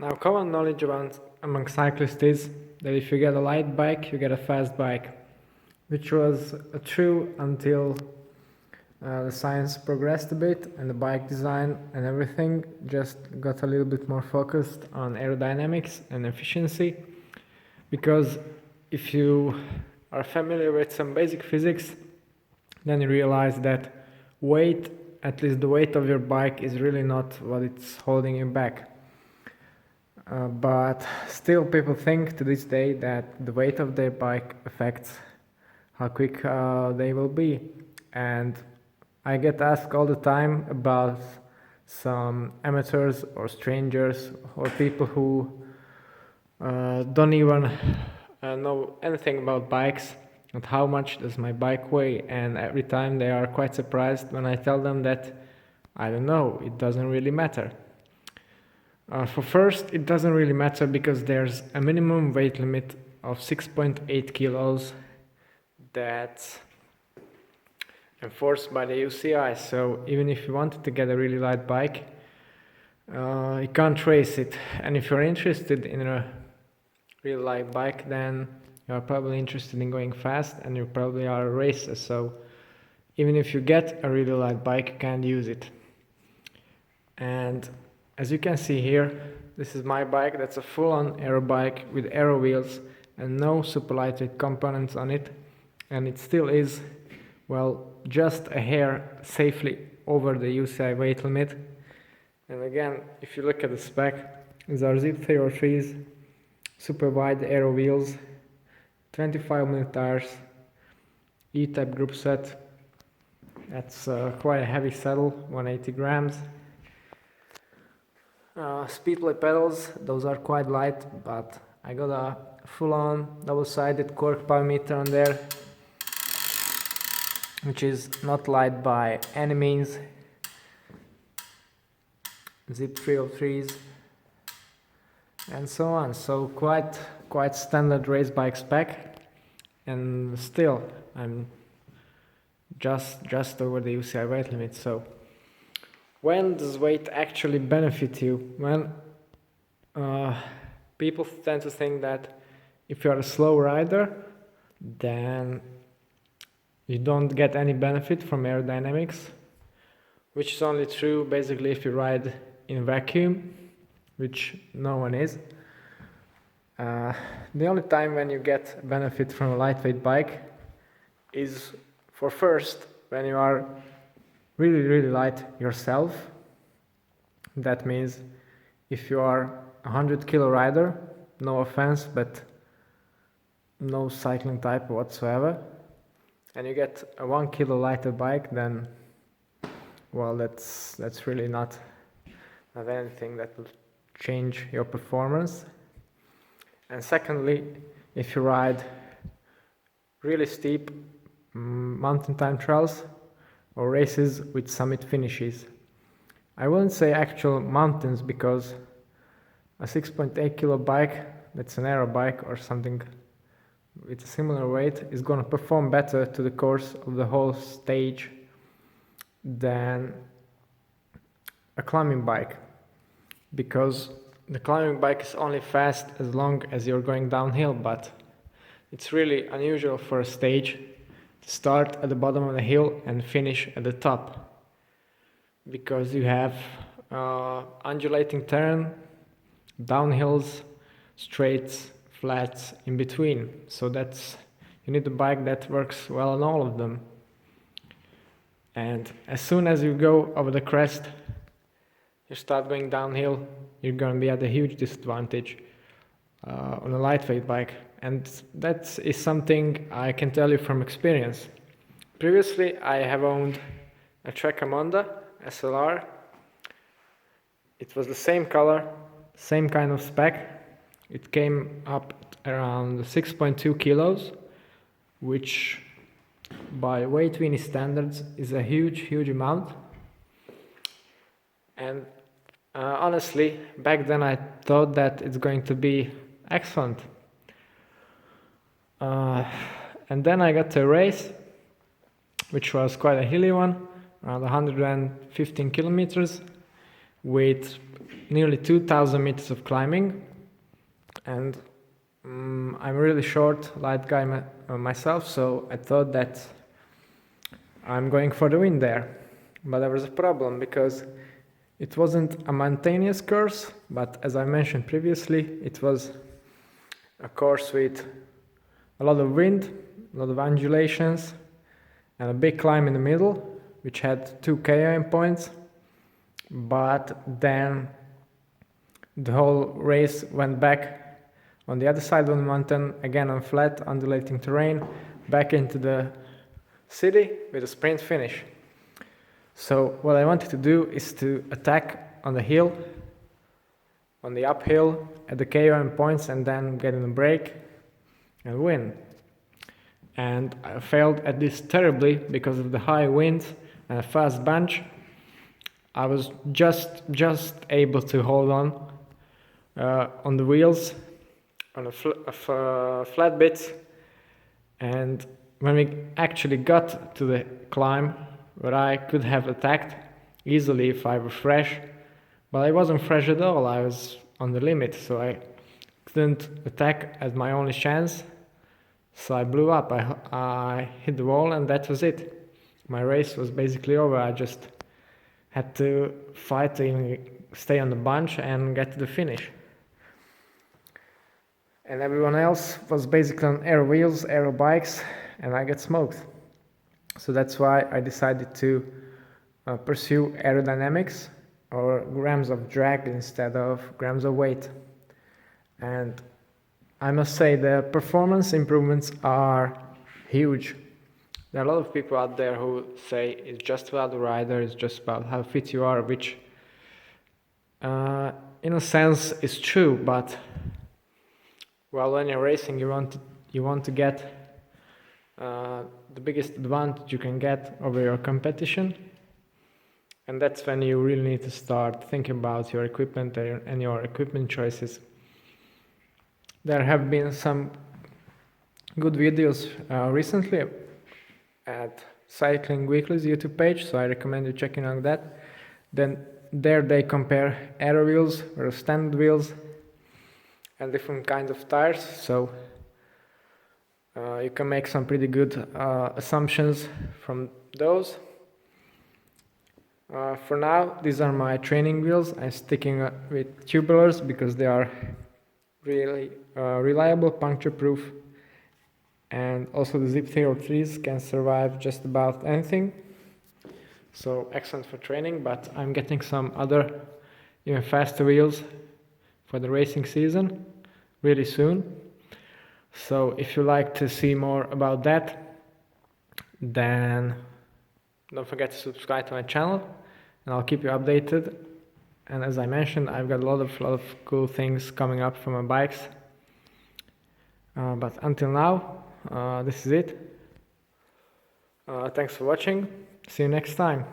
Now, common knowledge among cyclists is that if you get a light bike, you get a fast bike, which was true until the science progressed a bit and the bike design and everything just got a little bit more focused on aerodynamics and efficiency. Because if you are familiar with some basic physics, then you realize that weight, at least the weight of your bike, is really not what it's holding you back. But still people think to this day that the weight of their bike affects how quick they will be. And I get asked all the time about some amateurs or strangers or people who don't even know anything about bikes and how much does my bike weigh, and every time they are quite surprised when I tell them that I don't know, it doesn't really matter. For first, it doesn't really matter because there's a minimum weight limit of 6.8 kilos that's enforced by the UCI. So even if you wanted to get a really light bike, you can't race it. And if you're interested in a really light bike, then you're probably interested in going fast and you probably are a racer. So even if you get a really light bike, you can't use it. And as you can see here, this is my bike. That's a full-on aero bike with aero wheels and no super lightweight components on it. And it still is, well, just a hair safely over the UCI weight limit. And again, if you look at the spec, these are Z303s, super wide aero wheels, 25mm tires, E-type group set. That's quite a heavy saddle, 180 grams. Speedplay pedals, those are quite light, but I got a full-on double-sided cork power meter on there, which is not light by any means. Zip 303s and so on. So quite standard race bike spec, and still I'm just over the UCI weight limit. So when does weight actually benefit you? When people tend to think that if you are a slow rider, then you don't get any benefit from aerodynamics, which is only true basically if you ride in vacuum, which no one is. The only time when you get benefit from a lightweight bike is for first when you are really light yourself. That means if you are a 100-kilo rider, no offense, but no cycling type whatsoever, and you get a 1 kilo lighter bike, then well, that's really not anything that will change your performance. And secondly, if you ride really steep mountain time trails or races with summit finishes. I wouldn't say actual mountains, because a 6.8 kilo bike, that's an aero bike or something with a similar weight, is going to perform better to the course of the whole stage than a climbing bike, because the climbing bike is only fast as long as you're going downhill, but it's really unusual for a stage to start at the bottom of the hill and finish at the top, because you have undulating terrain, downhills, straights, flats in between. So you need a bike that works well on all of them. And as soon as you go over the crest, you start going downhill, you're going to be at a huge disadvantage on a lightweight bike. And that is something I can tell you from experience. Previously, I have owned a Trek Monda SLR. It was the same color, same kind of spec. It came up around 6.2 kilos, which by weight weenie standards is a huge amount. And honestly, back then I thought that it's going to be excellent. And then I got to a race, which was quite a hilly one, around 115 kilometers. with nearly 2000 meters of climbing, and I'm a really short, light guy myself, so I thought that I'm going for the win there. But there was a problem because it wasn't a mountainous course, but as I mentioned previously, it was a course with a lot of wind, a lot of undulations, and a big climb in the middle, which had 2 KOM points. But then the whole race went back on the other side of the mountain, again on flat, undulating terrain, back into the city with a sprint finish. So what I wanted to do is to attack on the hill, on the uphill, at the KOM points, and then get in a break and win. And I failed at this terribly because of the high winds and a fast bunch. I was just able to hold on the wheels, on a flat bits, and when we actually got to the climb, where I could have attacked easily if I were fresh, but I wasn't fresh at all. I was on the limit, so I couldn't attack as my only chance. So I blew up. I hit the wall, and that was it. My race was basically over. I just had to fight to even stay on the bunch and get to the finish. And everyone else was basically on aero wheels, aero bikes, and I get smoked. So that's why I decided to pursue aerodynamics, or grams of drag instead of grams of weight. And I must say the performance improvements are huge. There are a lot of people out there who say it's just about the rider, it's just about how fit you are, which in a sense is true, but well, when you're racing, you want to get the biggest advantage you can get over your competition, and that's when you really need to start thinking about your equipment and your equipment choices. There have been some good videos recently at Cycling Weekly's YouTube page, so I recommend you checking out that. Then there they compare aero wheels or standard wheels and different kinds of tires, so you can make some pretty good assumptions from those. For now, these are my training wheels. I'm sticking with tubulars because they are really reliable, puncture proof, and also the Zip 303s can survive just about anything, so excellent for training. But I'm getting some other even faster wheels for the racing season really soon. So if you like to see more about that, then don't forget to subscribe to my channel and I'll keep you updated. And as I mentioned, I've got a lot of cool things coming up for my bikes. But until now, this is it. Thanks for watching. See you next time.